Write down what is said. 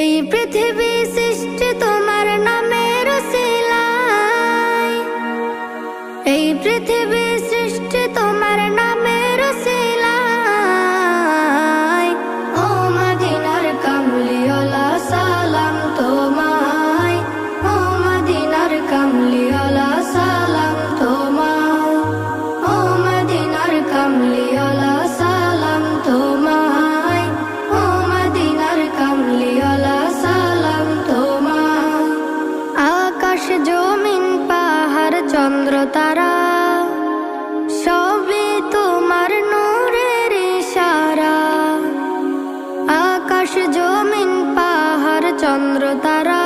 এই পৃথিবী সৃষ্টি তোমার নামের উসিলায়, এই পৃথিবী সৃষ্টি তোমার নামের উসিলায়। ও মদিনার কামলিওয়ালা সালাম তোমায়, ও মদিনার কামলিওয়ালা সালাম তোমায়, ও মদিনার কামলিওয়ালা সালাম তোমায়, ও মদিনার কামলিওয়ালা সালাম তোমায়। আকাশ জমিন পাহাড় চন্দ্র তারা সবই তোমার নূরের ইশারা। আকাশ জমিন পাহাড় চন্দ্র তারা